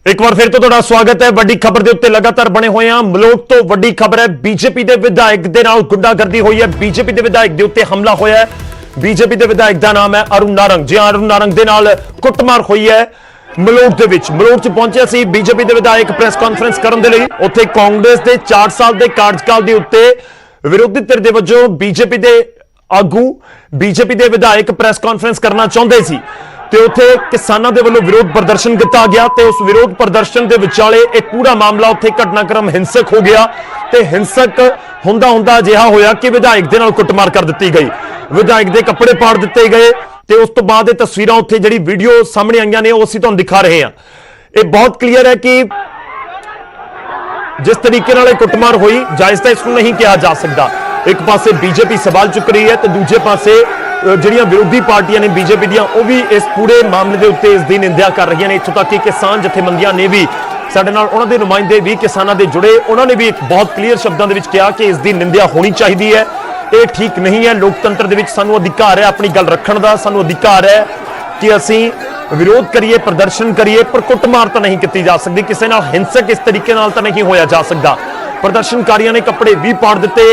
एक बार फिर तो तुहाडा स्वागत है। वड्डी खबर के उत्ते लगातार बने हुए हैं। मलोट तो वड्डी खबर है, बीजेपी के विधायक के नाल गुंडागर्दी हुई है। बीजेपी के विधायक के उत्ते हमला होया है। बीजेपी के विधायक का नाम है अरुण नारंग। जी अरुण नारंग के नाल कुटमार हुई है मलोट के विच। मलोट च पहुंचे सी बीजेपी के विधायक प्रेस कॉन्फ्रेंस करने के लिए। उत्थे कांग्रेस के 4 साल के कार्यकाल के उत्ते विरोधी धिर दे वजों बीजेपी के आगू बीजेपी के विधायक प्रेस कॉन्फ्रेंस करना चाहते सी ते उत्थे किसानां दे वल्लों विरोध प्रदर्शन किया गया ते उस विरोध प्रदर्शन के विचाले एक पूरा मामला उत्थे घटनाक्रम हिंसक हो गया ते हिंसक हुंदा हुंदा अजिहा होया कि विधायक दे नाल कुटमार कर दित्ती गई। विधायक दे कपड़े पाड़ दित्ते गए ते उस तो बाद ये तस्वीरां उत्थे जिहड़ी वीडियो सामने आईयां ने उसी तुहानूं दिखा रहे हैं। ये बहुत क्लीयर है कि जिस तरीके नाल कुटमार हुई जायज तो इसको नहीं कहा जा सकता। एक पासे बीजेपी सवाल चुक रही है तो दूजे पासे ਜਿਹੜੀਆਂ विरोधी पार्टियां ने बीजेपी ਦੀਆਂ ਉਹ भी इस पूरे मामले के उत्ते इसकी निंदा कर रही हैं। इत्थों तक कि किसान जथेबंदियां ने भी ਸਾਡੇ ਨਾਲ ਉਹਨਾਂ ਦੇ ਨੁਮਾਇੰਦੇ भी किसानों के जुड़े, उन्होंने भी एक बहुत क्लीयर शब्दों के कहा कि इसकी निंदा होनी चाहिए है। ये ठीक नहीं है। लोकतंत्र के सानू अधिकार है अपनी गल रखने का, सानू अधिकार है कि असी विरोध करिए, प्रदर्शन करिए, पर कुटमार तो नहीं की जा सकती। किसी नाल हिंसक इस तरीके नाल तो नहीं होया जा सकता। प्रदर्शनकारियों ने कपड़े भी पाड़ दिते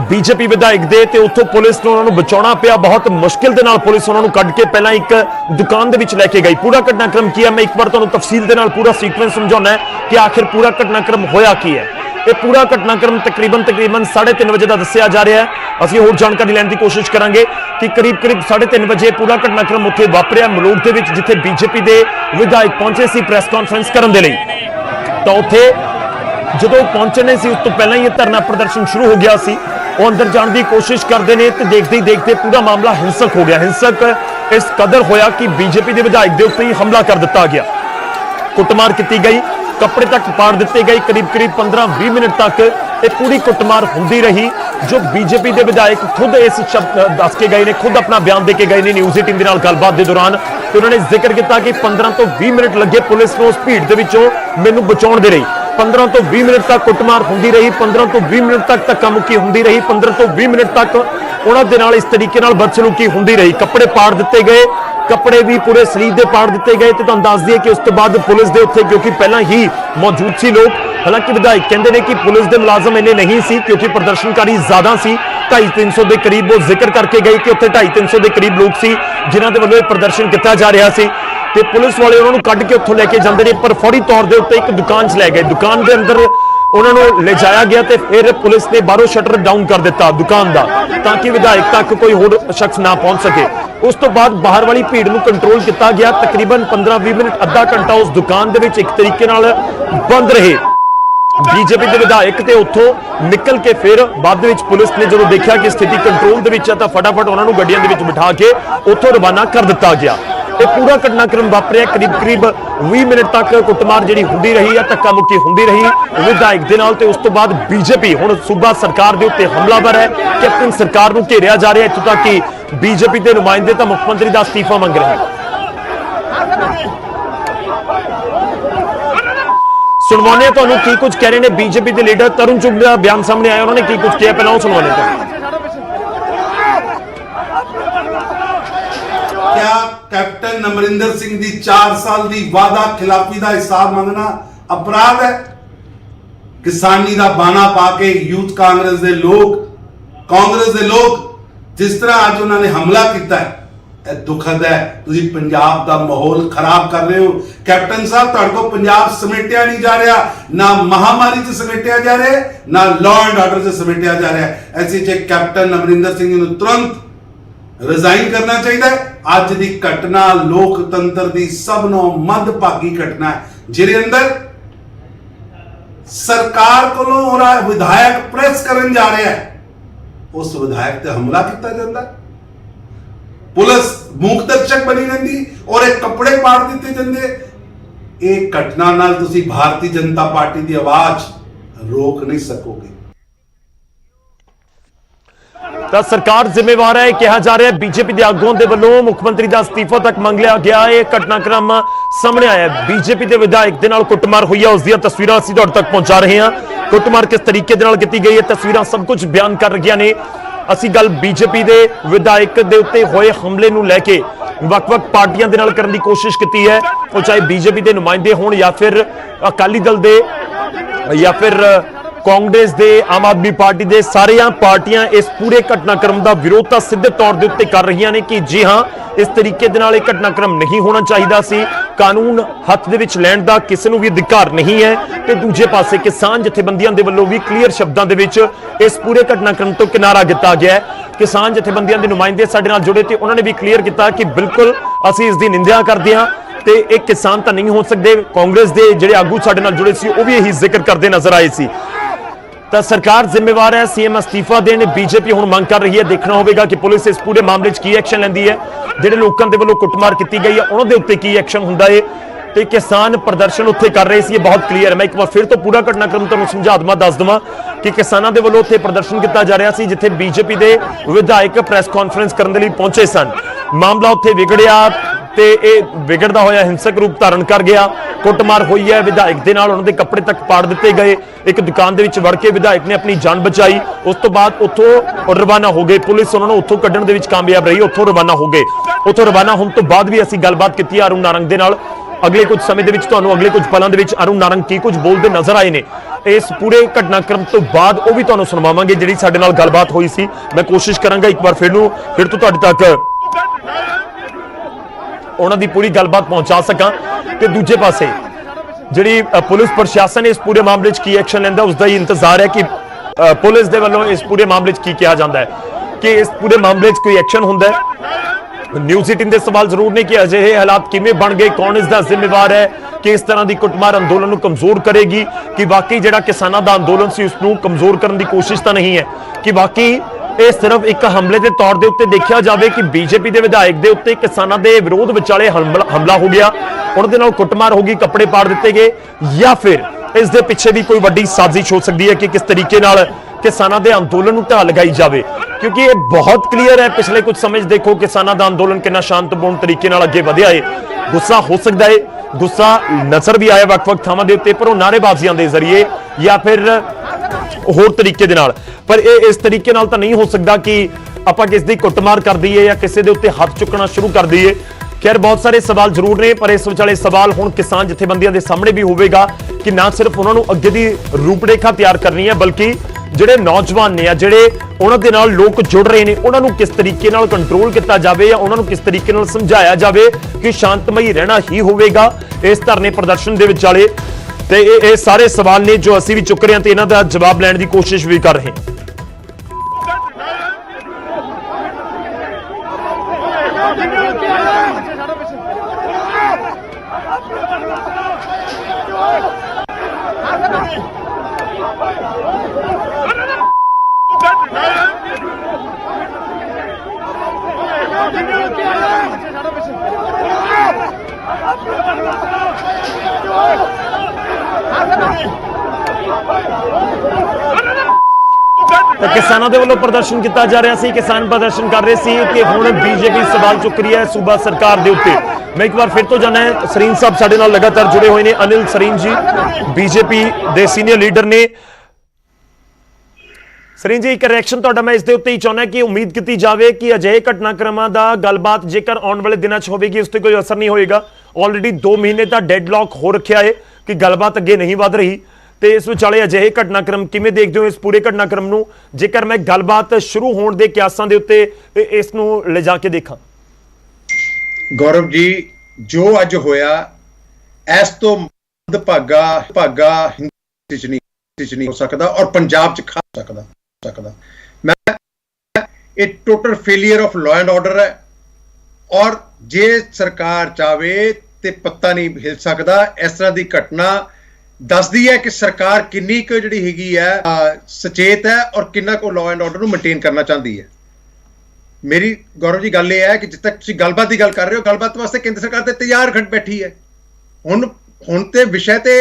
बीजेपी विधायक दे ते उत्थों पुलिस ने उन्होंने बचाना पिया। बहुत मुश्किल दे नाल पुलिस उन्होंने कढ़ के पहला एक दुकान दे विच लैके गई। पूरा घटनाक्रम की है मैं एक बार तुहानूं तफसील दे नाल पूरा सीक्वेंस समझाउणा है कि आखिर पूरा घटनाक्रम होया की है। ये पूरा घटनाक्रम तकरीबन 3:30 बजे का दस्सिया जा रहा है। असीं होर जानकारी लैण दी कोशिश करांगे कि करीब 3:30 बजे पूरा घटनाक्रम उत्थे वापरिया मलोट दे विच, जिथे बीजेपी के विधायक पहुंचे सी प्रेस कॉन्फ्रेंस करने के लिए। तो उत्थे जदों पहुंचने सी उस तो पहला ही धरना प्रदर्शन शुरू हो गया सी। वो अंदर जाने की कोशिश करते हैं तो देखते ही देखते पूरा मामला हिंसक हो गया। हिंसक इस कदर होया कि बीजेपी के विधायक के उत्ते ही हमला कर दिता गया। कुटमार की गई, कपड़े तक पाड़ दिते गए। करीब 15-20 मिनट तक ये पूरी कुटमार होंदी रही। जो बीजेपी के विधायक खुद इस शब्द दस के गए ने, खुद अपना बयान दे के गए ने न्यूज़ 18 के नाल गलबात के दौरान। तो उन्होंने जिक्र किया कि 15 तो 20 मिनट लगे पुलिस को उस भीड़ के विचों मैनू बचाउण दे रही। 15 तो 20 मिनट तक कुटमार होंदी रही। 15 तो 20 मिनट तक धक्का मुक्की होंदी रही। 15 तो 20 मिनट तक उन्हां दे नाल इस तरीके नाल बदसलूकी होंदी रही। कपड़े पाड़ दिते गए, कपड़े भी पूरे शरीर दे पाड़ दिते गए। तो तुहानूं दस दईए कि उस तो बाद पुलिस दे उत्थे क्योंकि पहला ही मौजूद सी लोग, हालांकि विधायक कहते हैं कि पुलिस के मुलाजम इन्ने नहीं सी क्योंकि प्रदर्शनकारी ज्यादा सी। 250-300 के करीब वो जिक्र करके गए कि उत्थे 250-300 के करीब लोग सी जिन्हां दे वल्लों प्रदर्शन किया जा रहा सी। ते पुलिस वाले उन्होंने कढ़ के उत्थों लैके जाते हैं, पर फौरी तौर के उत्ते एक दुकान च लै गए। दुकान के अंदर उन्होंने ले जाया गया तो फिर पुलिस ने बाहरों शटर डाउन कर दिता दुकान का, ताकि विधायक तक कोई होर शख्स ना पहुंच सके। उस तो बाद बाहर वाली भीड़ को कंट्रोल किया गया। तकरीबन 15-20 मिनट अद्धा घंटा उस दुकान के विच एक तरीके नाल बंद रहे बीजेपी के विधायक। ते उत्थों निकल के फिर बाद विच पुलिस ने जो देखा कि स्थिति कंट्रोल दे विच है तो फटाफट उन्होंने गड्डियां दे विच बिठा के उत्थों रवाना कर दिता गया। ये पूरा घटनाक्रम वापरिया। करीब 20 मिनट तक कुटमार जिहड़ी हुंदी रही है, धक्का मुक्की हुंदी रही विधायक दे नाल। ते उस तो बाद बीजेपी हुण सूबा सरकार दे उत्ते हमलावर है। कैप्टन सरकार नूं घेरिया जा रहा है। इत्थों तक कि बीजेपी के नुमाइंदे तो मुख्यमंत्री का अस्तीफा मंग रहे हैं। सुनवाने तुहानूं की कुछ कह रहे हैं बीजेपी के लीडर तरुण चुग का बयान सामने आया, उन्होंने की कुछ किया पहला वो सुनवाने तो। क्या कैप्टन अमरिंदर सिंह दी 4 साल की वादा खिलाफी का हिसाब मंगना अपराध है? किसानी का बाना पा के यूथ कांग्रेस के लोग जिस तरह आज उन्होंने हमला किया है, यह दुखद है। तुसीं पंजाब का माहौल खराब कर रहे हो। कैप्टन साहब तुहाडे कोल पंजाब समेटिया नहीं जा रहा, ना महामारी से समेटिया जा रहा है, ना लॉ एंड ऑर्डर से समेटिया जा रहा है। ऐसे च कैप्टन अमरिंदर सिंह नूं तुरंत रिजाइन करना चाहिए। अज की घटना लोकतंत्र की सबनों मंदभागी घटना है, जिहदे अंदर सरकार कोलों विधायक प्रेस करन जा रहा है, उस विधायक ते हमला किया जाता है। पुलिस मूक दर्शक बनी रही और एक कपड़े पाड़ दिते जाते। एक घटना नाल तुसी भारतीय जनता पार्टी की आवाज रोक नहीं सकोगे। तो सरकार जिम्मेवार है कहा जा रहा है। बीजेपी के आगुओं के वलों मुख्यमंत्री का अस्तीफा तक मंग लिया गया है। घटनाक्रम सामने आया। बीजेपी के विधायक के नाल कुटमार हुई है, उसकी तस्वीरां असीं तुहाडे तक पहुंचा रहे हैं। कुटमार किस तरीके दे नाल की गई है, तस्वीरां सब कुछ बयान कर रही ने। असीं गल बीजेपी के विधायक के उत्ते होए हमले नूं लैके ਵੱਖ-ਵੱਖ ਪਾਰਟੀਆਂ ਦੇ ਨਾਲ ਕਰਨ ਦੀ ਕੋਸ਼ਿਸ਼ ਕੀਤੀ ਹੈ, ਉਹ ਚਾਹੇ ਬੀਜੇਪੀ ਦੇ ਨੁਮਾਇੰਦੇ ਹੋਣ ਜਾਂ ਫਿਰ ਅਕਾਲੀ ਦਲ ਦੇ ਜਾਂ ਫਿਰ ਕਾਂਗਰਸ ਦੇ, ਆਮ ਆਦਮੀ ਪਾਰਟੀ ਦੇ, ਸਾਰੀਆਂ ਪਾਰਟੀਆਂ ਇਸ ਪੂਰੇ ਘਟਨਾਕ੍ਰਮ ਦਾ ਵਿਰੋਧ ਤਾਂ ਸਿੱਧੇ ਤੌਰ ਦੇ ਉੱਤੇ ਕਰ ਰਹੀਆਂ ਨੇ ਕਿ ਜੀ ਹਾਂ, ਇਸ ਤਰੀਕੇ ਦੇ ਨਾਲ ਇਹ ਘਟਨਾਕ੍ਰਮ ਨਹੀਂ ਹੋਣਾ ਚਾਹੀਦਾ ਸੀ, ਕਾਨੂੰਨ ਹੱਥ ਦੇ ਵਿੱਚ ਲੈਣ ਦਾ ਕਿਸੇ ਨੂੰ ਵੀ ਅਧਿਕਾਰ ਨਹੀਂ ਹੈ। ਤੇ ਦੂਜੇ ਪਾਸੇ ਕਿਸਾਨ ਜਥੇਬੰਦੀਆਂ ਦੇ ਵੱਲੋਂ ਵੀ ਕਲੀਅਰ ਸ਼ਬਦਾਂ ਦੇ ਵਿੱਚ ਇਸ ਪੂਰੇ ਘਟਨਾਕ੍ਰਮ ਤੋਂ ਕਿਨਾਰਾ ਕੀਤਾ ਗਿਆ ਹੈ। ਕਿਸਾਨ ਜਥੇਬੰਦੀਆਂ ਦੇ ਨੁਮਾਇੰਦੇ ਸਾਡੇ ਨਾਲ ਜੁੜੇ ਤੇ ਉਹਨਾਂ ਨੇ ਵੀ ਕਲੀਅਰ ਕੀਤਾ ਕਿ ਬਿਲਕੁਲ ਅਸੀਂ ਇਸ ਦੀ ਨਿੰਦਿਆ ਕਰਦੇ ਹਾਂ ਤੇ ਇਹ ਕਿਸਾਨ ਤਾਂ ਨਹੀਂ ਹੋ ਸਕਦੇ। ਕਾਂਗਰਸ ਦੇ ਜਿਹੜੇ ਆਗੂ ਸਾਡੇ ਨਾਲ ਜੁੜੇ ਸੀ ਉਹ ਵੀ ਇਹੀ ਜ਼ਿਕਰ ਕਰਦੇ ਨਜ਼ਰ ਆਏ ਸੀ। ਤਾਂ ਸਰਕਾਰ ਜ਼ਿੰਮੇਵਾਰ ਹੈ, ਸੀਐਮ ਅਸਤੀਫਾ ਦੇਣ। ਬੀਜੇਪੀ ਹੁਣ ਮੰਗ ਕਰ ਰਹੀ ਹੈ, ਦੇਖਣਾ ਹੋਵੇਗਾ ਕਿ ਪੁਲਿਸ ਇਸ ਪੂਰੇ ਮਾਮਲੇ 'ਚ ਕੀ ਐਕਸ਼ਨ ਲੈਂਦੀ ਹੈ, ਜਿਹੜੇ ਲੋਕਾਂ ਦੇ ਵੱਲੋਂ ਕੁੱਟਮਾਰ ਕੀਤੀ ਗਈ ਹੈ ਉਹਨਾਂ ਦੇ ਉੱਤੇ ਕੀ ਐਕਸ਼ਨ ਹੁੰਦਾ ਹੈ। ਤੇ ਕਿਸਾਨ ਪ੍ਰਦਰਸ਼ਨ ਉੱਥੇ ਕਰ ਰਹੇ ਸੀ, ਇਹ ਬਹੁਤ ਕਲੀਅਰ ਹੈ। ਮੈਂ ਇੱਕ ਵਾਰ ਫਿਰ ਤੋਂ ਪੂਰਾ ਘਟਨਾਕ੍ਰਮ ਤੁਹਾਨੂੰ ਸਮਝਾ ਦਵਾਂ, ਦੱਸ ਦਵਾਂ ਕਿ ਕਿਸਾਨਾਂ ਦੇ ਵੱਲੋਂ ਉੱਥੇ ਪ੍ਰਦਰਸ਼ਨ ਕੀਤਾ ਜਾ ਰਿਹਾ ਸੀ, ਜਿੱਥੇ ਬੀਜੇਪੀ ਦੇ ਵਿਧਾਇਕ ਪ੍ਰੈਸ ਕਾਨਫਰੰਸ ਕਰਨ ਦੇ ਲਈ ਪਹੁੰਚੇ ਸਨ। ਮਾਮਲਾ ਉੱਥੇ ਵਿਗੜਿਆ ਤੇ ਇਹ ਵਿਗੜਦਾ ਹੋਇਆ ਹਿੰਸਕ ਰੂਪ ਧਾਰਨ ਕਰ ਗਿਆ। ਕੁੱਟਮਾਰ ਹੋਈ ਹੈ, ਵਿਧਾਇਕ ਦੇ ਨਾਲ ਉਹਨਾਂ ਦੇ ਕੱਪੜੇ ਤੱਕ ਪਾੜ ਦਿੱਤੇ ਗਏ। ਇੱਕ ਦੁਕਾਨ ਦੇ ਵਿੱਚ ਵੜ ਕੇ ਵਿਧਾਇਕ ਨੇ ਆਪਣੀ ਜਾਨ ਬਚਾਈ। ਉਸ ਤੋਂ ਬਾਅਦ ਉੱਥੋਂ ਰਵਾਨਾ ਹੋ ਗਏ, ਪੁਲਿਸ ਉਹਨਾਂ ਨੂੰ ਉੱਥੋਂ ਕੱਢਣ ਦੇ ਵਿੱਚ ਕਾਮਯਾਬ ਰਹੀ, ਉੱਥੋਂ ਰਵਾਨਾ ਹੋ ਗਏ। ਉੱਥੋਂ ਰਵਾਨਾ ਹੋਣ ਤੋਂ ਬਾਅਦ ਵੀ ਅਸੀਂ ਗੱਲਬਾਤ ਕੀਤੀ ਅਰੁਣ ਨਾਰੰਗ ਦੇ ਨਾਲ। ਅਗਲੇ ਕੁਝ ਸਮੇਂ ਦੇ ਵਿੱਚ ਤੁਹਾਨੂੰ ਅਗਲੇ ਕੁਝ ਪਲਾਂ ਦੇ ਵਿੱਚ ਅਰੁਣ ਨਾਰੰਗ ਕੀ ਕੁਝ ਬੋਲਦੇ ਨਜ਼ਰ ਆਏ ਨੇ ਇਸ ਪੂਰੇ ਘਟਨਾਕ੍ਰਮ ਤੋਂ ਬਾਅਦ, ਉਹ ਵੀ ਤੁਹਾਨੂੰ ਸੁਣਾਵਾਂਗੇ ਜਿਹੜੀ ਸਾਡੇ ਨਾਲ ਗੱਲਬਾਤ ਹੋਈ ਸੀ। ਮੈਂ ਕੋਸ਼ਿਸ਼ ਕਰਾਂਗਾ ਇੱਕ ਵਾਰ ਫਿਰ ਤੋਂ ਤੁਹਾਡੇ ਤੱਕ ਉਹਨਾਂ ਦੀ ਪੂਰੀ ਗੱਲਬਾਤ ਪਹੁੰਚਾ ਸਕਾਂ। ਤੇ ਦੂਜੇ ਪਾਸੇ ਜਿਹੜੀ ਪੁਲਿਸ ਪ੍ਰਸ਼ਾਸਨ ਇਸ ਪੂਰੇ ਮਾਮਲੇ 'ਚ ਕੀ ਐਕਸ਼ਨ ਲੈਂਦਾ ਉਸ ਦਾ ਹੀ ਇੰਤਜ਼ਾਰ ਹੈ ਕਿ ਪੁਲਿਸ ਦੇ ਵੱਲੋਂ ਇਸ ਪੂਰੇ ਮਾਮਲੇ 'ਚ ਕੀ ਕਿਹਾ ਜਾਂਦਾ ਹੈ, ਕਿ ਇਸ ਪੂਰੇ ਮਾਮਲੇ 'ਚ ਕੋਈ ਐਕਸ਼ਨ ਹੁੰਦਾ ਹੈ। ਨਿਊਜ਼ 18 ਦੇ ਸਵਾਲ ਜ਼ਰੂਰ ਨੇ ਕਿ ਅਜਿਹੇ ਹਾਲਾਤ ਕਿਵੇਂ ਬਣ ਗਏ, ਕੌਣ ਇਸ ਦਾ ਜ਼ਿੰਮੇਵਾਰ ਹੈ, ਕਿ ਇਸ ਤਰ੍ਹਾਂ ਦੀ ਕੁੱਟਮਾਰ ਅੰਦੋਲਨ ਨੂੰ ਕਮਜ਼ੋਰ ਕਰੇਗੀ, ਕਿ ਵਾਕਈ ਜਿਹੜਾ ਕਿਸਾਨਾਂ ਦਾ ਅੰਦੋਲਨ ਸੀ ਉਸ ਨੂੰ ਕਮਜ਼ੋਰ ਕਰਨ ਦੀ ਕੋਸ਼ਿਸ਼ ਤਾਂ ਨਹੀਂ ਹੈ, ਕਿ ਵਾਕਈ ਇਹ ਸਿਰਫ ਇੱਕ ਹਮਲੇ ਦੇ ਤੌਰ ਦੇ ਉੱਤੇ ਦੇਖਿਆ ਜਾਵੇ ਕਿ ਬੀਜੇਪੀ ਦੇ ਵਿਧਾਇਕ ਦੇ ਉੱਤੇ ਕਿਸਾਨਾਂ ਦੇ ਵਿਰੋਧ ਵਿਚਾਲੇ ਹਮਲਾ ਹੋ ਗਿਆ, ਉਹਨਾਂ ਦੇ ਨਾਲ ਕੁੱਟਮਾਰ ਹੋ ਗਈ, ਕੱਪੜੇ ਪਾੜ ਦਿੱਤੇ ਗਏ, ਜਾਂ ਫਿਰ ਇਸ ਦੇ ਪਿੱਛੇ ਵੀ ਕੋਈ ਵੱਡੀ ਸਾਜ਼ਿਸ਼ ਹੋ ਸਕਦੀ ਹੈ ਕਿ ਕਿਸ ਤਰੀਕੇ ਨਾਲ ਕਿਸਾਨਾਂ ਦੇ ਅੰਦੋਲਨ ਨੂੰ ਢਾਹ ਲਗਾਈ ਜਾਵੇ। ਕਿਉਂਕਿ ਇਹ ਬਹੁਤ ਕਲੀਅਰ ਹੈ, ਪਿਛਲੇ ਕੁਝ ਸਮੇਂ ਦੇਖੋ ਕਿਸਾਨਾਂ ਦਾ ਅੰਦੋਲਨ ਕਿੰਨਾ ਸ਼ਾਂਤਪੂਰਨ ਤਰੀਕੇ ਨਾਲ ਅੱਗੇ ਵਧਿਆ ਹੈ। ਗੁੱਸਾ ਹੋ ਸਕਦਾ ਹੈ, ਗੁੱਸਾ ਨਜ਼ਰ ਵੀ ਆਇਆ ਵੱਖ-ਵੱਖ ਥਾਵਾਂ ਦੇ ਉੱਤੇ, ਪਰ ਉਹ ਨਾਅਰੇਬਾਜ਼ੀਆਂ ਦੇ ਜ਼ਰੀਏ ਜਾਂ ਫਿਰ ਹੋਰ ਤਰੀਕੇ ਦੇ ਨਾਲ। ਪਰ ਇਹ ਇਸ ਤਰੀਕੇ ਨਾਲ ਤਾਂ ਨਹੀਂ ਹੋ ਸਕਦਾ ਕਿ ਆਪਾਂ ਕਿਸ ਦੀ ਕੁੱਟਮਾਰ ਕਰ ਦਈਏ ਜਾਂ ਕਿਸੇ ਦੇ ਉੱਤੇ ਹੱਥ ਚੁੱਕਣਾ ਸ਼ੁਰੂ ਕਰ ਦਈਏ। ਖੈਰ ਬਹੁਤ ਸਾਰੇ ਸਵਾਲ ਜ਼ਰੂਰ ਨੇ, ਪਰ ਇਸ ਵਿਚਾਲੇ ਸਵਾਲ ਹੁਣ ਕਿਸਾਨ ਜਥੇਬੰਦੀਆਂ ਦੇ ਸਾਹਮਣੇ ਵੀ ਹੋਵੇਗਾ ਕਿ ਨਾ ਸਿਰਫ ਉਹਨਾਂ ਨੂੰ ਅੱਗੇ ਦੀ ਰੂਪਰੇਖਾ ਤਿਆਰ ਕਰਨੀ ਹੈ, ਬਲਕਿ ਜਿਹੜੇ ਨੌਜਵਾਨ ਨੇ ਜਾਂ ਜਿਹੜੇ ਉਹਨਾਂ ਦੇ ਨਾਲ ਲੋਕ ਜੁੜ ਰਹੇ ਨੇ ਉਹਨਾਂ ਨੂੰ ਕਿਸ ਤਰੀਕੇ ਨਾਲ ਕੰਟਰੋਲ ਕੀਤਾ ਜਾਵੇ ਜਾਂ ਉਹਨਾਂ ਨੂੰ ਕਿਸ ਤਰੀਕੇ ਨਾਲ ਸਮਝਾਇਆ ਜਾਵੇ ਕਿ ਸ਼ਾਂਤਮਈ ਰਹਿਣਾ ਹੀ ਹੋਵੇਗਾ ਇਸ ਧਰਨੇ ਪ੍ਰਦਰਸ਼ਨ ਦੇ ਵਿਚਾਲੇ। ਤੇ ਇਹ ਸਾਰੇ ਸਵਾਲ ਨੇ ਜੋ ਅਸੀਂ ਵੀ ਚੁੱਕ ਰਹੇ ਹਾਂ ਤੇ ਇਹਨਾਂ ਦਾ ਜਵਾਬ ਲੈਣ ਦੀ ਕੋਸ਼ਿਸ਼ ਵੀ ਕਰ ਰਹੇ ਹਾਂ। ਤਾਂ ਕਿਸਾਨਾਂ ਦੇ ਵੱਲੋਂ ਪ੍ਰਦਰਸ਼ਨ ਕੀਤਾ ਜਾ ਰਿਹਾ ਸੀ, ਕਿਸਾਨ ਪ੍ਰਦਰਸ਼ਨ ਕਰ ਰਹੇ ਸੀ ਕਿ ਹੁਣ ਬੀਜੇਪੀ ਸਵਾਲ ਚੁੱਕ ਰਹੀ ਹੈ ਸੂਬਾ ਸਰਕਾਰ ਦੇ ਉੱਤੇ। ਮੈਂ ਇੱਕ ਵਾਰ ਫਿਰ ਤੋਂ ਜਾਣਾ ਹੈ, ਸਰੀਨ ਸਾਹਿਬ ਸਾਡੇ ਨਾਲ ਲਗਾਤਾਰ ਜੁੜੇ ਹੋਏ ਨੇ, ਅਨਿਲ ਸਰੀਨ ਜੀ ਬੀਜੇਪੀ ਦੇ ਸੀਨੀਅਰ ਲੀਡਰ ਨੇ। ਸਰੀਨ ਜੀ, ਇੱਕ ਰਿਐਕਸ਼ਨ ਤੁਹਾਡਾ ਮੈਂ ਇਸ ਦੇ ਉੱਤੇ ਹੀ ਚਾਹੁੰਦਾ ਕਿ ਉਮੀਦ ਕੀਤੀ ਜਾਵੇ ਕਿ ਅਜਿਹੇ ਘਟਨਾਕ੍ਰਮਾਂ ਦਾ ਗੱਲਬਾਤ ਜੇਕਰ ਆਉਣ ਵਾਲੇ ਦਿਨਾਂ 'ਚ ਹੋਵੇਗੀ ਉਸ ਤੇ ਕੋਈ ਅਸਰ ਨਹੀਂ ਹੋਏਗਾ। ਆਲਰੇਡੀ 2 ਮਹੀਨੇ ਤਾਂ ਡੈਡਲੌਕ ਹੋ ਰੱਖਿਆ ਹੈ ਕਿ ਗੱਲਬਾਤ ਅੱਗੇ ਨਹੀਂ ਵਧ ਰਹੀ, ਤੇ ਇਸ ਵਿਚਾਲੇ ਅਜਿਹੇ ਘਟਨਾਕ੍ਰਮ ਕਿਵੇਂ ਦੇਖਦੇ ਹੋ ਇਸ ਪੂਰੇ ਘਟਨਾਕ੍ਰਮ ਨੂੰ, ਜੇਕਰ ਮੈਂ ਗੱਲਬਾਤ ਸ਼ੁਰੂ ਹੋਣ ਦੇ ਕਿਆਸਾਂ ਦੇ ਉੱਤੇ ਇਸ ਨੂੰ ਲਿਜਾ ਕੇ ਦੇਖਾਂ? ਗੌਰਵ ਜੀ, ਜੋ ਅੱਜ ਹੋਇਆ ਇਸ ਤੋਂ ਭਾਗਾ ਹਿੰਦੂ ਚ ਨਹੀਂ ਹੋ ਸਕਦਾ ਔਰ ਪੰਜਾਬ ਚ ਖਾ ਸਕਦਾ। ਮੈਂ ਇਹ total failure of law and order ਹੈ ਔਰ ਜੇ ਸਰਕਾਰ ਚਾਵੇ ਤੇ ਪੱਤਾ ਨਹੀਂ ਹਿਲ ਸਕਦਾ। ਇਸ ਤਰ੍ਹਾਂ ਦੀ ਘਟਨਾ ਦੱਸਦੀ ਹੈ ਕਿ ਸਰਕਾਰ ਕਿੰਨੀ ਕੁ ਜਿਹੜੀ ਹੈਗੀ ਹੈ ਸੁਚੇਤ ਹੈ ਔਰ ਕਿੰਨਾ ਕੁ ਲਾਅ ਐਂਡ ਆਰਡਰ ਨੂੰ ਮੇਨਟੇਨ ਕਰਨਾ ਚਾਹੁੰਦੀ ਹੈ। ਮੇਰੀ ਗੌਰਵ ਜੀ ਗੱਲ ਇਹ ਹੈ ਕਿ ਜਿੱਥੇ ਤੱਕ ਤੁਸੀਂ ਗੱਲਬਾਤ ਦੀ ਗੱਲ ਕਰ ਰਹੇ ਹੋ, ਗੱਲਬਾਤ ਵਾਸਤੇ ਕੇਂਦਰ ਸਰਕਾਰ ਤੇ ਤਿਆਰ ਖੜ ਬੈਠੀ ਹੈ। ਹੁਣ ਤੇ ਵਿਸ਼ੇ ਤੇ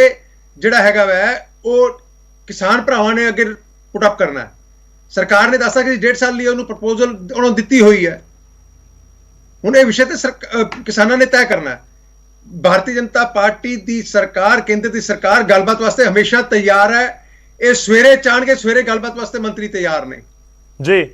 ਜਿਹੜਾ ਹੈਗਾ ਵੈ ਉਹ ਕਿਸਾਨ ਭਰਾਵਾਂ ਨੇ ਅੱਗੇ ਪੁੱਟ ਅਪ ਕਰਨਾ ਹੈ। ਸਰਕਾਰ ਨੇ ਦੱਸਿਆ ਕਿ 1.5 ਸਾਲ ਲਈ ਉਹਨੂੰ ਪ੍ਰਪੋਜ਼ਲ ਉਹਨਾਂ ਨੂੰ ਦਿੱਤੀ ਹੋਈ ਹੈ। ਹੁਣ ਇਹ ਵਿਸ਼ੇ ਤੇ ਕਿਸਾਨਾਂ ਨੇ ਤੈਅ ਕਰਨਾ ਹੈ। ਭਾਰਤੀ ਜਨਤਾ ਪਾਰਟੀ ਦੀ ਸਰਕਾਰ, ਕੇਂਦਰ ਦੀ ਸਰਕਾਰ ਗੱਲਬਾਤ ਵਾਸਤੇ ਹਮੇਸ਼ਾ ਤਿਆਰ ਹੈ। ਇਹ ਸਵੇਰੇ ਚਾਹਣਗੇ, ਸਵੇਰੇ ਗੱਲਬਾਤ ਵਾਸਤੇ ਮੰਤਰੀ ਤਿਆਰ ਨੇ ਜੀ।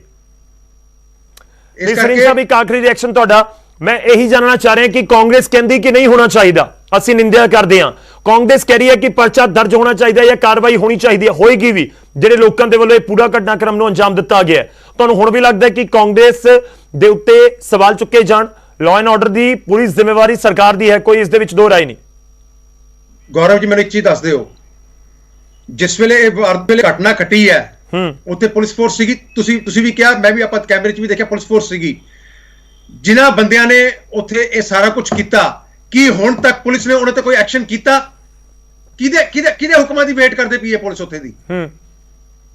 ਸਰੀਨ ਸਾਹਿਬ, ਇੱਕ ਆਖਰੀ ਰਿਐਕਸ਼ਨ ਤੁਹਾਡਾ, मैं यही जानना चाह रहा कि कांग्रेस कहती कि नहीं होना चाहिए, ਅਸੀਂ ਨਿੰਦਿਆ ਕਰਦੇ ਹਾਂ। ਕਾਂਗਰਸ ਕਹਿ ਰਹੀ ਹੈ ਕਿ ਪਰਚਾ ਦਰਜ ਹੋਣਾ ਚਾਹੀਦਾ ਜਾਂ ਕਾਰਵਾਈ ਹੋਣੀ ਚਾਹੀਦੀ ਹੈ, ਹੋਏਗੀ ਵੀ, ਜਿਹੜੇ ਲੋਕਾਂ ਦੇ ਵੱਲੋਂ ਇਹ ਪੂਰਾ ਘਟਨਾਕ੍ਰਮ ਨੂੰ ਅੰਜਾਮ ਦਿੱਤਾ ਗਿਆ ਹੈ। ਤੁਹਾਨੂੰ ਹੁਣ ਵੀ ਲੱਗਦਾ ਹੈ ਕਿ ਕਾਂਗਰਸ ਦੇ ਉੱਤੇ ਸਵਾਲ ਚੁੱਕੇ ਜਾਣ? ਲਾਅ ਐਂਡ ਆਰਡਰ ਦੀ ਪੂਰੀ ਜ਼ਿੰਮੇਵਾਰੀ ਸਰਕਾਰ ਦੀ ਹੈ, ਕੋਈ ਇਸ ਦੇ ਵਿੱਚ ਦੋ ਰਾਏ ਨਹੀਂ। ਗੌਰਵ ਜੀ ਮੈਨੂੰ ਇੱਕ ਚੀਜ਼ ਦੱਸ ਦਿਓ, ਜਿਸ ਵੇਲੇ ਇਹ ਘਟਨਾ ਘਟੀ ਹੈ ਉੱਥੇ ਪੁਲਿਸ ਫੋਰਸ ਸੀਗੀ, ਤੁਸੀਂ ਵੀ ਕਿਹਾ, ਮੈਂ ਵੀ ਆਪਾਂ ਕੈਮਰੇ 'ਚ ਵੀ ਦੇਖਿਆ, ਪੁਲਿਸ ਫੋਰਸ ਸੀਗੀ। ਜਿਨ੍ਹਾਂ ਬੰਦਿਆਂ ਨੇ ਉੱਥੇ ਇਹ ਸਾਰਾ ਕੁਝ ਕੀਤਾ, ਕੀ ਹੁਣ ਤੱਕ ਪੁਲਿਸ ਨੇ ਉਹਨਾਂ ਤੇ ਕੋਈ ਐਕਸ਼ਨ ਕੀਤਾ? ਕਿਹਦੇ ਹੁਕਮਾਂ ਦੀ ਵੇਟ ਕਰਦੇ ਪਈ ਹੈ ਪੁਲਿਸ ਉੱਥੇ ਦੀ?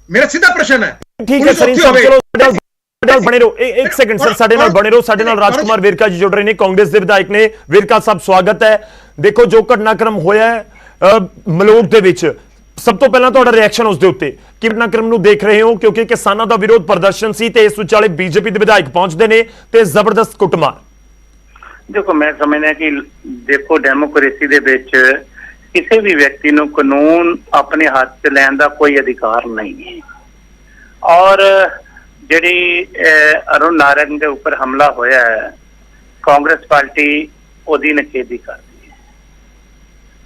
ਮੇਰਾ ਸਿੱਧਾ ਪ੍ਰਸ਼ਨ ਹੈ। ਠੀਕ ਹੈ ਸਰ, ਚਲੋ ਬਣੇ ਰਹੋ, ਇੱਕ ਸੈਕਿੰਡ ਸਰ, ਸਾਡੇ ਨਾਲ ਬਣੇ ਰਹੋ। ਸਾਡੇ ਨਾਲ ਰਾਜਕੁਮਾਰ ਵੇਰਕਾ ਜੀ ਜੁੜ ਰਹੇ ਨੇ, ਕਾਂਗਰਸ ਦੇ ਵਿਧਾਇਕ ਨੇ। ਵੇਰਕਾ ਸਾਹਿਬ ਸਵਾਗਤ ਹੈ। ਦੇਖੋ ਜੋ ਘਟਨਾਕ੍ਰਮ ਹੋਇਆ ਹੈ ਮਲੋਟ ਦੇ ਵਿੱਚ, ਸਭ ਤੋਂ ਪਹਿਲਾਂ ਤੁਹਾਡਾ ਰਿਐਕਸ਼ਨ ਉਸ ਦੇ ਉੱਤੇ, ਕਿ ਘਟਨਾਕ੍ਰਮ ਨੂੰ ਦੇਖ ਰਹੇ ਹੋ? ਕਿਉਂਕਿ ਕਿਸਾਨਾਂ ਦਾ ਵਿਰੋਧ ਪ੍ਰਦਰਸ਼ਨ ਸੀ ਤੇ ਇਸ ਵਿਚਾਲੇ ਬੀਜੇਪੀ ਦੇ ਵਿਧਾਇਕ ਪਹੁੰਚਦੇ ਨੇ ਤੇ ਜ਼ਬਰਦਸਤ ਕੁੱਟਮਾਰ। ਦੇਖੋ ਮੈਂ ਸਮਝਦਾ ਕਿ ਦੇਖੋ ਡੈਮੋਕ੍ਰੇਸੀ ਦੇ ਵਿੱਚ ਕਿਸੇ ਵੀ ਵਿਅਕਤੀ ਨੂੰ ਕਾਨੂੰਨ ਆਪਣੇ ਹੱਥ 'ਚ ਲੈਣ ਦਾ ਕੋਈ ਅਧਿਕਾਰ ਨਹੀਂ ਹੈ। ਔਰ ਜਿਹੜੀ ਅਰੁਣ ਨਾਰੰਗ ਦੇ ਉੱਪਰ ਹਮਲਾ ਹੋਇਆ ਹੈ, ਕਾਂਗਰਸ ਪਾਰਟੀ ਉਹਦੀ ਨਿਖੇਧੀ ਕਰਦੀ ਹੈ।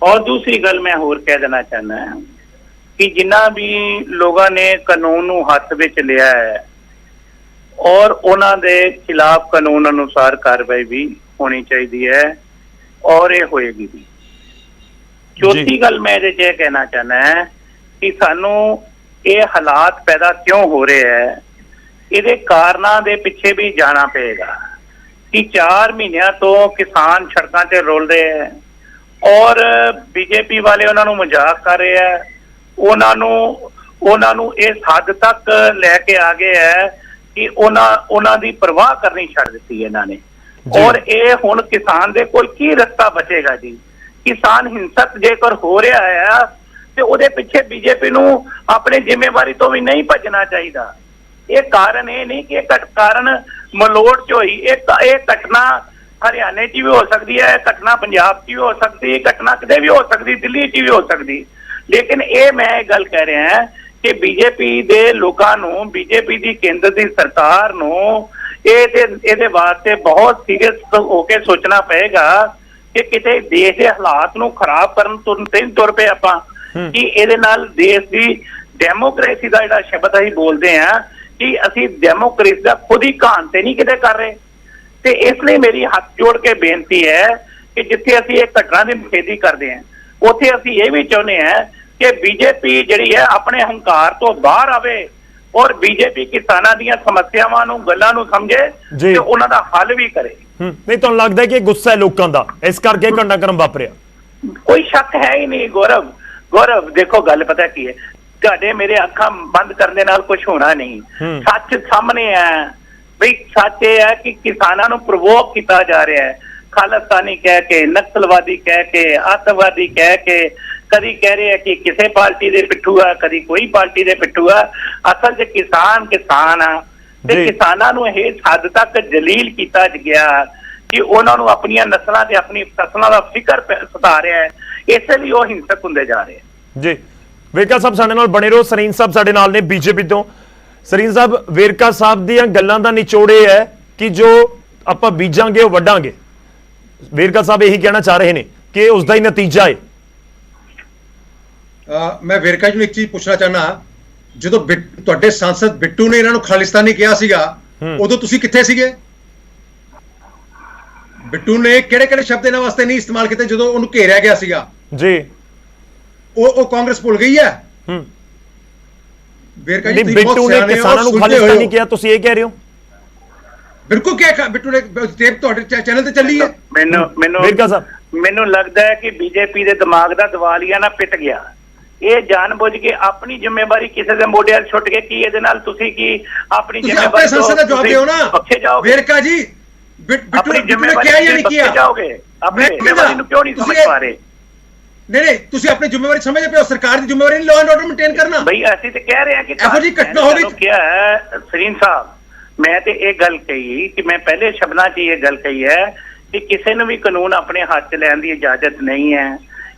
ਔਰ ਦੂਸਰੀ ਗੱਲ ਮੈਂ ਹੋਰ ਕਹਿ ਦੇਣਾ ਚਾਹੁੰਦਾ ਕਿ ਜਿਨ੍ਹਾਂ ਵੀ ਲੋਕਾਂ ਨੇ ਕਾਨੂੰਨ ਨੂੰ ਹੱਥ ਵਿੱਚ ਲਿਆ ਹੈ ਔਰ ਉਹਨਾਂ ਦੇ ਖਿਲਾਫ ਕਾਨੂੰਨ ਅਨੁਸਾਰ ਕਾਰਵਾਈ ਵੀ ਹੋਣੀ ਚਾਹੀਦੀ ਹੈ ਔਰ ਇਹ ਹੋਏਗੀ ਵੀ। ਚੌਥੀ ਗੱਲ ਮੈਂ ਇਹਦੇ 'ਚ ਇਹ ਕਹਿਣਾ ਚਾਹੁੰਦਾ ਕਿ ਸਾਨੂੰ ਇਹ ਹਾਲਾਤ ਪੈਦਾ ਕਿਉਂ ਹੋ ਰਹੇ ਹੈ, ਇਹਦੇ ਕਾਰਨਾਂ ਦੇ ਪਿੱਛੇ ਵੀ ਜਾਣਾ ਪਏਗਾ। ਕਿ 4 ਮਹੀਨਿਆਂ ਤੋਂ ਕਿਸਾਨ ਸੜਕਾਂ ਤੇ ਰੁਲ ਰਹੇ ਹੈ ਔਰ ਬੀਜੇਪੀ ਵਾਲੇ ਉਹਨਾਂ ਨੂੰ ਮਜ਼ਾਕ ਕਰ ਰਹੇ ਹੈ, ਉਹਨਾਂ ਨੂੰ ਇਸ ਹੱਦ ਤੱਕ ਲੈ ਕੇ ਆ ਗਏ ਹੈ ਕਿ ਉਹਨਾਂ ਦੀ ਪਰਵਾਹ ਕਰਨੀ ਛੱਡ ਦਿੱਤੀ ਇਹਨਾਂ ਨੇ। ਔਰ ਇਹ ਹੁਣ ਕਿਸਾਨ ਦੇ ਕੋਲ ਕੀ ਰਸਤਾ ਬਚੇਗਾ ਜੀ? ਕਿਸਾਨ ਹਿੰਸਕ ਜੇਕਰ ਹੋ ਰਿਹਾ ਹੈ ਤੇ ਉਹਦੇ ਪਿੱਛੇ ਬੀਜੇਪੀ ਨੂੰ ਆਪਣੀ ਜ਼ਿੰਮੇਵਾਰੀ ਤੋਂ ਵੀ ਨਹੀਂ ਭੱਜਣਾ ਚਾਹੀਦਾ। ਇਹ ਕਾਰਨ ਇਹ ਨਹੀਂ ਕਿ ਇਹ ਕਾਰਨ ਮਲੋਟ 'ਚ ਹੋਈ, ਇਹ ਘਟਨਾ ਹਰਿਆਣੇ 'ਚ ਵੀ ਹੋ ਸਕਦੀ ਹੈ, ਘਟਨਾ ਪੰਜਾਬ 'ਚ ਵੀ ਹੋ ਸਕਦੀ, ਘਟਨਾ ਕਿਤੇ ਵੀ ਹੋ ਸਕਦੀ, ਦਿੱਲੀ 'ਚ ਵੀ ਹੋ ਸਕਦੀ। ਲੇਕਿਨ ਇਹ ਮੈਂ ਇਹ ਗੱਲ ਕਹਿ ਰਿਹਾ ਕਿ ਬੀਜੇਪੀ ਦੇ ਲੋਕਾਂ ਨੂੰ, ਬੀਜੇਪੀ ਦੀ ਕੇਂਦਰ ਦੀ ਸਰਕਾਰ ਨੂੰ ਇਹਦੇ ਵਾਸਤੇ ਬਹੁਤ ਸੀਰੀਅਸ ਹੋ ਕੇ ਸੋਚਣਾ ਪਏਗਾ ਕਿ ਕਿਤੇ ਦੇਸ਼ ਦੇ ਹਾਲਾਤ ਨੂੰ ਖਰਾਬ ਕਰਨ ਤੋਂ ਨਹੀਂ ਤੁਰ ਪਏ ਆਪਾਂ, ਕਿ ਇਹਦੇ ਨਾਲ ਦੇਸ਼ ਦੀ ਡੈਮੋਕ੍ਰੇਸੀ ਦਾ ਜਿਹੜਾ ਸ਼ਬਦ ਅਸੀਂ ਬੋਲਦੇ ਹਾਂ ਕਿ ਅਸੀਂ ਡੈਮੋਕ੍ਰੇਸੀ ਦਾ ਖੁਦ ਹੀ ਘਾਣ ਤੇ ਨਹੀਂ ਕਿਤੇ ਕਰ ਰਹੇ। ਤੇ ਇਸ ਲਈ ਮੇਰੀ ਹੱਥ ਜੋੜ ਕੇ ਬੇਨਤੀ ਹੈ ਕਿ ਜਿੱਥੇ ਅਸੀਂ ਇਹ ਘਟਨਾ ਦੀ ਨਿਖੇਧੀ ਕਰਦੇ ਹਾਂ, ਉੱਥੇ ਅਸੀਂ ਇਹ ਵੀ ਚਾਹੁੰਦੇ ਹਾਂ ਕਿ ਬੀਜੇਪੀ ਜਿਹੜੀ ਹੈ ਆਪਣੇ ਹੰਕਾਰ ਤੋਂ ਬਾਹਰ ਆਵੇ ਔਰ ਬੀਜੇਪੀ ਕਿਸਾਨਾਂ ਦੀਆਂ ਸਮੱਸਿਆਵਾਂ ਨੂੰ, ਗੱਲਾਂ ਨੂੰ ਸਮਝੇ ਤੇ ਉਹਨਾਂ ਦਾ ਹੱਲ ਵੀ ਕਰੇ। ਨਹੀਂ ਤੁਹਾਨੂੰ ਲੱਗਦਾ ਕਿ ਗੁੱਸਾ ਹੈ ਲੋਕਾਂ ਦਾ, ਇਸ ਕਰਕੇ ਘਟਨਾਕ੍ਰਮ ਵਾਪਰਿਆ? ਕੋਈ ਸ਼ੱਕ ਹੈ ਹੀ ਨਹੀਂ ਗੌਰਵ। ਦੇਖੋ ਗੱਲ ਪਤਾ ਕੀ ਹੈ, ਤੁਹਾਡੇ ਮੇਰੇ ਅੱਖਾਂ ਬੰਦ ਕਰਨ ਦੇ ਨਾਲ ਕੁਝ ਹੋਣਾ ਨਹੀਂ। ਸੱਚ ਸਾਹਮਣੇ ਹੈ ਬਈ, ਸੱਚ ਇਹ ਹੈ ਕਿ ਕਿਸਾਨਾਂ ਨੂੰ ਪ੍ਰਵੋਕ ਕੀਤਾ ਜਾ ਰਿਹਾ ਹੈ, ਖਾਲਿਸਤਾਨੀ ਕਹਿ ਕੇ, ਨਕਸਲਵਾਦੀ ਕਹਿ ਕੇ, ਅੱਤਵਾਦੀ ਕਹਿ ਕੇ। ਕਦੀ ਕਹਿ ਰਹੇ ਆ ਕਿ ਕਿਸੇ ਪਾਰਟੀ ਦੇ ਪਿੱਠੂ ਆ, ਕਦੀ ਕੋਈ ਪਾਰਟੀ ਦੇ ਪਿੱਠੂ ਆ। ਅਸਲ 'ਚ ਕਿਸਾਨ ਆ ਤੇ ਕਿਸਾਨਾਂ ਨੂੰ ਇਹ ਹੱਦ ਤੱਕ ਜਲੀਲ ਕੀਤਾ ਗਿਆ ਕਿ ਉਹਨਾਂ ਨੂੰ ਆਪਣੀਆਂ ਨਸਲਾਂ ਤੇ ਆਪਣੀ ਫਸਲਾਂ ਦਾ ਫਿਕਰ ਸਤਾ ਰਿਹਾ ਹੈ, ਇਸੇ ਲਈ ਉਹ ਹਿੰਸਕ ਹੁੰਦੇ ਜਾ ਰਹੇ ਆ। ਜੀ ਵੇਰਕਾ ਸਾਹਿਬ ਸਾਡੇ ਨਾਲ ਬਣੇ ਰਹੋ। ਸਰੀਨ ਸਾਹਿਬ ਸਾਡੇ ਨਾਲ ਨੇ ਬੀਜੇਪੀ ਤੋਂ। ਸਰੀਨ ਸਾਹਿਬ, ਵੇਰਕਾ ਸਾਹਿਬ ਦੀਆਂ ਗੱਲਾਂ ਦਾ ਨਿਚੋੜ ਇਹ ਹੈ ਕਿ ਜੋ ਆਪਾਂ ਬੀਜਾਂਗੇ ਉਹ ਵੱਢਾਂਗੇ। ਵੇਰਕਾ ਸਾਹਿਬ ਇਹੀ ਕਹਿਣਾ ਚਾਹ ਰਹੇ ਨੇ ਕਿ ਉਸ ਦਾ ਹੀ ਨਤੀਜਾ ਹੈ। ਮੈਂ ਵੇਰਕਾ ਜੀ ਨੂੰ ਇੱਕ ਚੀਜ਼ ਪੁੱਛਣਾ ਚਾਹਨਾ, ਜਦੋਂ ਤੁਹਾਡੇ ਸਾਂਸਦ ਬਿੱਟੂ ਨੇ ਇਹਨਾਂ ਨੂੰ ਖਾਲਿਸਤਾਨੀ ਕਿਹਾ ਸੀਗਾ, ਉਦੋਂ ਤੁਸੀਂ ਕਿੱਥੇ ਸੀਗੇ? ਬਿੱਟੂ ਨੇ ਕਿਹੜੇ ਸ਼ਬਦ ਇਹਨਾਂ ਵਾਸਤੇ ਨਹੀਂ ਇਸਤੇਮਾਲ ਕੀਤੇ ਜਦੋਂ ਉਹਨੂੰ ਘੇਰਿਆ ਗਿਆ ਸੀਗਾ? ਜੀ ਉਹ ਕਾਂਗਰਸ ਭੁੱਲ ਗਈ ਹੈ। ਵੇਰਕਾ ਜੀ, ਬਿੱਟੂ ਨੇ ਕਿਸਾਨਾਂ ਨੂੰ ਖਾਲਿਸਤਾਨੀ ਕਿਹਾ, ਤੁਸੀਂ ਇਹ ਕਹਿ ਰਹੇ ਹੋ? ਬਿਲਕੁਲ ਕਿਹਾ ਬਿੱਟੂ ਨੇ, ਟੇਪ ਤੁਹਾਡੇ ਚੈਨਲ ਤੇ ਚੱਲੀ ਹੈ। ਮੈਨੂੰ ਲੱਗਦਾ ਹੈ ਕਿ ਬੀਜੇਪੀ ਦੇ ਦਿਮਾਗ ਦਾ ਦਿਵਾਲੀਆ ਨਾ ਪਿੱਟ ਗਿਆ। ਇਹ ਜਾਣਬੁੱਝ ਕੇ ਆਪਣੀ ਜ਼ਿੰਮੇਵਾਰੀ ਕਿਸੇ ਦੇ ਮੋਢਿਆਂ 'ਤੇ ਛੁੱਟ ਕੇ ਕੀ ਇਹਦੇ ਨਾਲ ਤੁਸੀਂ ਕੀ ਆਪਣੀ ਜ਼ਿੰਮੇਵਾਰੀ ਸੰਸਦ ਦਾ ਜਵਾਬ ਦਿਓ ਨਾ ਵੇਰਕਾ ਜੀ। ਬਿੱਟੂ ਨੇ ਕਿਹਾ ਜਾਂ ਨਹੀਂ ਕਿਹਾ? ਜਾਓਗੇ ਆਪਣੀ ਜ਼ਿੰਮੇਵਾਰੀ ਨੂੰ ਕਿਉਂ ਨਹੀਂ ਸਮਝ ਪਾ ਰਹੇ? ਨਹੀਂ, ਤੁਸੀਂ ਆਪਣੀ ਜ਼ਿੰਮੇਵਾਰੀ ਸਮਝਦੇ ਪਏ ਹੋ, ਸਰਕਾਰ ਦੀ ਜ਼ਿੰਮੇਵਾਰੀ ਨਹੀਂ ਲਾਅ ਐਂਡ ਆਰਡਰ ਮੇਨਟੇਨ ਕਰਨਾ। ਬਈ ਅਸੀਂ ਤੇ ਕਹਿ ਰਹੇ ਹਾਂ ਕਿ ਇਹੋ ਜਿਹੀ ਘਟਨਾ ਹੋ ਗਈ। ਕਿਹਾ ਹੈ ਸਰੀਨ ਸਾਹਿਬ, ਮੈਂ ਤੇ ਇਹ ਗੱਲ ਕਹੀ ਕਿ ਮੈਂ ਪਹਿਲੇ ਸ਼ਬਦਾਂ 'ਚ ਇਹ ਗੱਲ ਕਹੀ ਹੈ ਕਿ ਕਿਸੇ ਨੂੰ ਵੀ ਕਾਨੂੰਨ ਆਪਣੇ ਹੱਥ 'ਚ ਲੈਣ ਦੀ ਇਜਾਜ਼ਤ ਨਹੀਂ ਹੈ।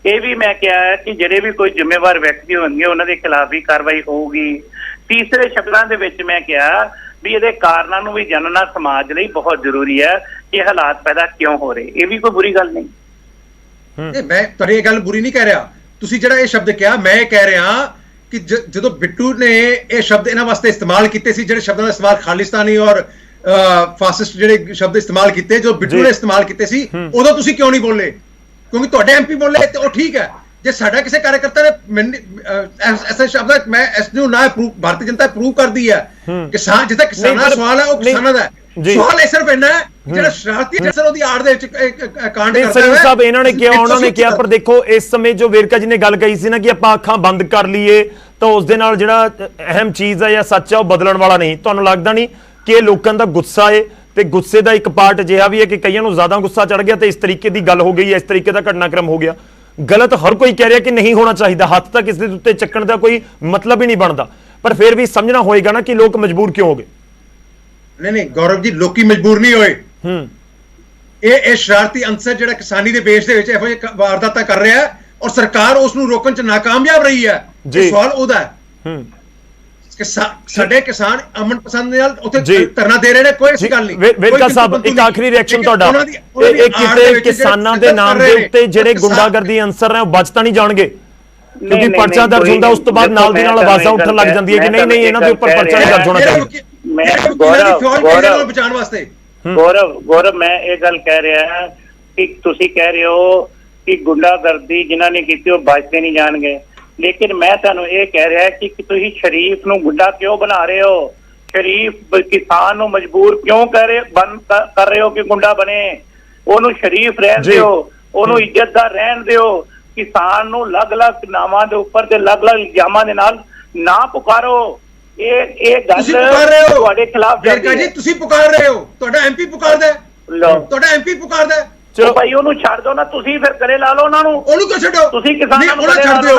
ਇਹ ਵੀ ਮੈਂ ਕਿਹਾ ਹੈ ਕਿ ਜਿਹੜੇ ਵੀ ਕੋਈ ਜ਼ਿੰਮੇਵਾਰ ਵਿਅਕਤੀ ਹੋਣਗੇ ਉਹਨਾਂ ਦੇ ਖਿਲਾਫ ਵੀ ਕਾਰਵਾਈ ਹੋਊਗੀ। ਤੀਸਰੇ ਸ਼ਬਦਾਂ ਦੇ ਵਿੱਚ ਮੈਂ ਕਿਹਾ ਵੀ ਇਹਦੇ ਕਾਰਨਾਂ ਨੂੰ ਵੀ ਜਾਣਨਾ ਸਮਾਜ ਲਈ ਬਹੁਤ ਜ਼ਰੂਰੀ ਹੈ ਕਿ ਹਾਲਾਤ ਪੈਦਾ ਕਿਉਂ ਹੋ ਰਹੇ। ਇਹ ਵੀ ਕੋਈ ਬੁਰੀ ਗੱਲ ਨਹੀਂ। ਇਹ ਮੈਂ ਤੁਹਾਡੀ ਇਹ ਗੱਲ ਬੁਰੀ ਨਹੀਂ ਕਹਿ ਰਿਹਾ। ਤੁਸੀਂ ਜਿਹੜਾ ਇਹ ਸ਼ਬਦ ਕਿਹਾ, ਮੈਂ ਇਹ ਕਹਿ ਰਿਹਾ ਕਿ ਜਦੋਂ ਬਿੱਟੂ ਨੇ ਇਹ ਸ਼ਬਦ ਇਹਨਾਂ ਵਾਸਤੇ ਇਸਤੇਮਾਲ ਕੀਤੇ ਸੀ, ਜਿਹੜੇ ਸ਼ਬਦਾਂ ਦਾ ਇਸਤੇਮਾਲ ਖਾਲਿਸਤਾਨੀ ਔਰ ਫਾਸਿਸਟ ਜਿਹੜੇ ਸ਼ਬਦ ਇਸਤੇਮਾਲ ਕੀਤੇ, ਜੋ ਬਿੱਟੂ ਨੇ ਇਸਤੇਮਾਲ ਕੀਤੇ ਸੀ, ਉਦੋਂ ਤੁਸੀਂ ਕਿਉਂ ਨਹੀਂ ਬੋਲੇ? ਕਿਉਂਕਿ ਤੁਹਾਡੇ ਐਮਪੀ ਬੋਲੇ ਤੇ ਉਹ ਠੀਕ ਹੈ। ਜੇ ਸਾਡਾ ਕਿਸੇ ਕਾਰਜਕਰਤਾ ਨੇ ਐਸੇ ਸ਼ਬਦ, ਮੈਂ ਇਸ ਨੂੰ ਨਾ ਭਾਰਤੀ ਜਨਤਾ ਪ੍ਰੂਵ ਕਰਦੀ ਹੈ, ਕਿਸਾਨ ਜਿੱਥੇ ਕਿਸਾਨਾਂ ਦਾ ਸਵਾਲ ਹੈ ਉਹ ਕਿਸਾਨਾਂ ਦਾ ਸਵਾਲ ਇਹ ਸਿਰਫ ਇੰਨਾ ਹੈ ਜਿਹੜਾ ਸ਼ਰਾਰਤੀ ਅਸਰ ਉਹਦੀ ਆੜ ਦੇ ਵਿੱਚ ਕਾਂਡ ਕਰਦਾ ਹੈ। ਸਨੀ ਸਾਹਿਬ ਇਹਨਾਂ ਨੇ ਕਿਹਾ, ਉਹਨਾਂ ਨੇ ਕਿਹਾ, ਪਰ ਦੇਖੋ ਇਸ ਸਮੇਂ ਜੋ ਵੇਰਕਾ ਜੀ ਨੇ ਗੱਲ ਕਹੀ ਸੀ ਨਾ ਕਿ ਆਪਾਂ ਅੱਖਾਂ ਬੰਦ ਕਰ ਲਈਏ ਤਾਂ ਉਸ ਦੇ ਨਾਲ ਜਿਹੜਾ ਅਹਿਮ ਚੀਜ਼ ਹੈ ਜਾਂ ਸੱਚ ਹੈ ਉਹ ਬਦਲਣ ਵਾਲਾ ਨਹੀਂ। ਤੁਹਾਨੂੰ ਲੱਗਦਾ ਨਹੀਂ ਕਿ ਇਹ ਲੋਕਾਂ ਦਾ ਗੁੱਸਾ ਹੈ ਤੇ ਗੁੱਸੇ ਦਾ ਇੱਕ ਪਾਰਟ ਅਜਿਹਾ ਵੀ ਹੈ ਕਿ ਕਈਆਂ ਨੂੰ ਜ਼ਿਆਦਾ ਗੁੱਸਾ ਚੜ ਗਿਆ ਤੇ ਇਸ ਤਰੀਕੇ ਦੀ ਗੱਲ ਹੋ ਗਈ ਹੈ, ਇਸ ਤਰੀਕੇ ਦਾ ਘਟਨਾਕ੍ਰਮ ਹੋ ਗਿਆ। ਗਲਤ ਹਰ ਕੋਈ ਕਹਿ ਰਿਹਾ ਕਿ ਨਹੀਂ ਹੋਣਾ ਚਾਹੀਦਾ, ਹੱਥ ਤੱਕ ਇਸ ਦੇ ਉੱਤੇ ਚੱਕਣ ਦਾ ਕੋਈ ਮਤਲਬ ਹੀ ਨਹੀਂ ਬਣਦਾ, ਪਰ ਫਿਰ ਵੀ ਸਮਝਣਾ ਹੋਏਗਾ ਨਾ ਕਿ ਲੋਕ ਮਜਬੂਰ ਕਿਉਂ ਹੋ ਗਏ। ਨਹੀਂ ਗੌਰਵ ਜੀ, ਲੋਕੀ ਮਜਬੂਰ ਨਹੀਂ ਹੋਏ। ਇਹ ਸ਼ਰਾਰਤੀ ਅੰਸਰ ਜਿਹੜਾ ਕਿਸਾਨੀ ਦੇ ਬੇਸ ਦੇ ਵਿੱਚ ਇਹੋ ਜਿਹੇ ਵਾਰਦਾਤਾਂ ਕਰ ਰਿਹਾ ਹੈ ਔਰ ਸਰਕਾਰ ਉਸ ਨੂੰ ਰੋਕਣ ਚ ਨਾਕਾਮਯਾਬ ਰਹੀ ਹੈ। ਇਹ ਸਵਾਲ ਉਹਦਾ ਹੈ ਕਿ ਸਾਡੇ ਕਿਸਾਨ ਅਮਨ ਪਸੰਦ ਨਾਲ ਉੱਥੇ ਧਰਨਾ ਦੇ ਰਹੇ ਨੇ, ਕੋਈ ਐਸੀ ਗੱਲ ਨਹੀਂ। ਵੇਰਕਾ ਸਾਹਿਬ, ਇੱਕ ਆਖਰੀ ਰਿਐਕਸ਼ਨ ਤੁਹਾਡਾ, ਇਹ ਕਿਤੇ ਕਿਸਾਨਾਂ ਦੇ ਨਾਮ ਦੇ ਉੱਤੇ ਜਿਹੜੇ ਗੁੰਡਾਗਰਦੀ ਅੰਸਰ ਨੇ ਉਹ ਬਚ ਤਾਂ ਨਹੀਂ ਜਾਣਗੇ? ਕਿਉਂਕਿ ਪਰਚਾ ਦਰਜ ਹੁੰਦਾ ਉਸ ਤੋਂ ਬਾਅਦ ਨਾਲ ਦੀ ਨਾਲ ਆਵਾਜ਼ਾਂ ਉੱਠਣ ਲੱਗ ਜਾਂਦੀ ਹੈ ਕਿ ਨਹੀਂ ਨਹੀਂ ਇਹਨਾਂ ਦੇ ਉੱਪਰ ਪਰਚਾ ਨਹੀਂ ਦਰਜ ਹੋਣਾ ਚਾਹੀਦਾ। ਬਚਾਉਣ ਵਾਸਤੇ ਗੌਰਵ ਮੈਂ ਇਹ ਗੱਲ ਕਹਿ ਰਿਹਾ ਕਿ ਤੁਸੀਂ ਕਹਿ ਰਹੇ ਹੋ ਕਿ ਗੁੰਡਾਗਰਦੀ ਜਿਨ੍ਹਾਂ ਨੇ ਕੀਤੀ ਉਹ ਬਚਦੇ ਨਹੀਂ ਜਾਣਗੇ, ਲੇਕਿਨ ਮੈਂ ਤੁਹਾਨੂੰ ਇਹ ਕਹਿ ਰਿਹਾ ਕਿ ਤੁਸੀਂ ਸ਼ਰੀਫ ਨੂੰ ਗੁੰਡਾ ਕਿਉਂ ਬਣਾ ਰਹੇ ਹੋ? ਸ਼ਰੀਫ ਕਿਸਾਨ ਨੂੰ ਮਜਬੂਰ ਕਿਉਂ ਕਰ ਰਹੇ ਹੋ ਕਿ ਗੁੰਡਾ ਬਣੇ? ਉਹਨੂੰ ਸ਼ਰੀਫ ਰਹਿਣ ਦਿਓ, ਉਹਨੂੰ ਇੱਜ਼ਤਦਾਰ ਰਹਿਣ ਦਿਓ। ਕਿਸਾਨ ਨੂੰ ਅਲੱਗ-ਅਲੱਗ ਨਾਵਾਂ ਦੇ ਉੱਪਰ ਤੇ ਅਲੱਗ-ਅਲੱਗ ਇਲਜ਼ਾਮਾਂ ਦੇ ਨਾਲ ਨਾ ਪੁਕਾਰੋ। ਇਹ ਗੱਲ ਤੁਹਾਡੇ ਖਿਲਾਫ ਵੇਰਕਾ ਜੀ, ਤੁਸੀਂ ਪੁਕਾਰ ਰਹੇ ਹੋ, ਤੁਹਾਡਾ ਐਮਪੀ ਪੁਕਾਰਦਾ, ਤੁਹਾਡਾ ਐਮਪੀ ਪੁਕਾਰਦਾ। ਚਲੋ ਭਾਈ ਉਹਨੂੰ ਛੱਡ ਦਿਓ ਨਾ, ਤੁਸੀਂ ਫਿਰ ਗਲੇ ਲਾ ਲਓ ਉਹਨਾਂ ਨੂੰ। ਉਹਨੂੰ ਕਿਉਂ ਛੱਡੋ? ਤੁਸੀਂ ਕਿਸਾਨਾਂ ਨੂੰ ਛੱਡ ਦਿਓ।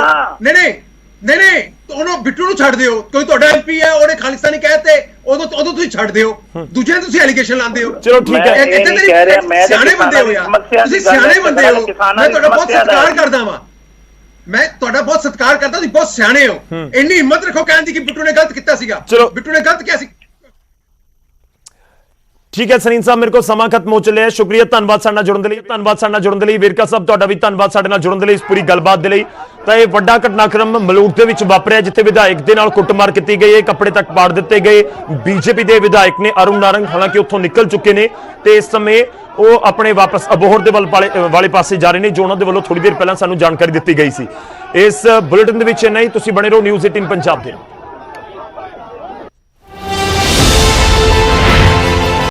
ਨਹੀਂ ਉਹਨੂੰ ਬਿੱਟੂ ਨੂੰ ਛੱਡ ਦਿਓ, ਕੋਈ ਤੁਹਾਡਾ ਐਮਪੀ ਹੈ, ਉਹਨੇ ਖਾਲਿਸਤਾਨੀ ਕਹਿਤੇ, ਉਦੋਂ ਤੁਸੀਂ ਛੱਡ ਦਿਓ। ਦੂਜੇ ਤੁਸੀਂ ਐਲੀਗੇਸ਼ਨ ਲਾਉਂਦੇ ਹੋ। ਚਲੋ ਠੀਕ ਹੈ, ਸਿਆਣੇ ਬੰਦੇ ਹੋ ਯਾਰ, ਤੁਸੀਂ ਸਿਆਣੇ ਬੰਦੇ ਹੋ, ਮੈਂ ਤੁਹਾਡਾ ਬਹੁਤ ਸਤਿਕਾਰ ਕਰਦਾ ਵਾਂ, ਮੈਂ ਤੁਹਾਡਾ ਬਹੁਤ ਸਤਿਕਾਰ ਕਰਦਾ, ਤੁਸੀਂ ਬਹੁਤ ਸਿਆਣੇ ਹੋ। ਇੰਨੀ ਹਿੰਮਤ ਰੱਖੋ ਕਹਿਣ ਦੀ ਕਿ ਬਿੱਟੂ ਨੇ ਗਲਤ ਕੀਤਾ ਸੀਗਾ। ਬਿੱਟੂ ਨੇ ਗਲਤ ਕਿਹਾ ਸੀ। ਠੀਕ ਹੈ ਸਨੀਨ ਸਾਹਿਬ, ਮੇਰੇ ਕੋਲ ਸਮਾਂ ਖਤਮ ਹੋ ਚੱਲਿਆ। ਸ਼ੁਕਰੀਆ, ਧੰਨਵਾਦ ਸਾਡੇ ਨਾਲ ਜੁੜਨ ਦੇ ਲਈ। ਵੇਰਕਾ ਸਾਹਿਬ, ਤੁਹਾਡਾ ਵੀ ਧੰਨਵਾਦ ਸਾਡੇ ਨਾਲ ਜੁੜਨ ਦੇ ਲਈ, ਇਸ ਪੂਰੀ ਗੱਲਬਾਤ ਦੇ ਲਈ। ਤਾਂ ਇਹ ਵੱਡਾ ਘਟਨਾਕ੍ਰਮ ਮਲੂਟ ਦੇ ਵਿੱਚ ਵਾਪਰਿਆ, ਜਿੱਥੇ ਵਿਧਾਇਕ ਦੇ ਨਾਲ ਕੁੱਟਮਾਰ ਕੀਤੀ ਗਈ ਹੈ, ਕੱਪੜੇ ਤੱਕ ਪਾੜ ਦਿੱਤੇ ਗਏ। ਬੀਜੇਪੀ ਦੇ ਵਿਧਾਇਕ ਨੇ ਅਰੁਣ ਨਾਰੰਗ, ਹਾਲਾਂਕਿ ਉੱਥੋਂ ਨਿਕਲ ਚੁੱਕੇ ਨੇ ਤੇ ਇਸ ਸਮੇਂ ਉਹ ਆਪਣੇ ਵਾਪਸ ਅਬੋਹਰ ਦੇ ਵਾਲੇ ਪਾਸੇ ਜਾ ਰਹੇ ਨੇ, ਜੋ ਉਹਨਾਂ ਦੇ ਵੱਲੋਂ ਥੋੜੀ ਦੇਰ ਪਹਿਲਾਂ ਸਾਨੂੰ ਜਾਣਕਾਰੀ ਦਿੱਤੀ ਗਈ ਸੀ। ਇਸ ਬੁਲੇਟਿਨ ਦੇ ਵਿੱਚ ਇੰਨਾ ਹੀ। ਤੁਸੀਂ ਬਣੇ ਰਹੋ ਨਿਊਜ਼ 18 ਪੰਜਾਬ ਦੇ।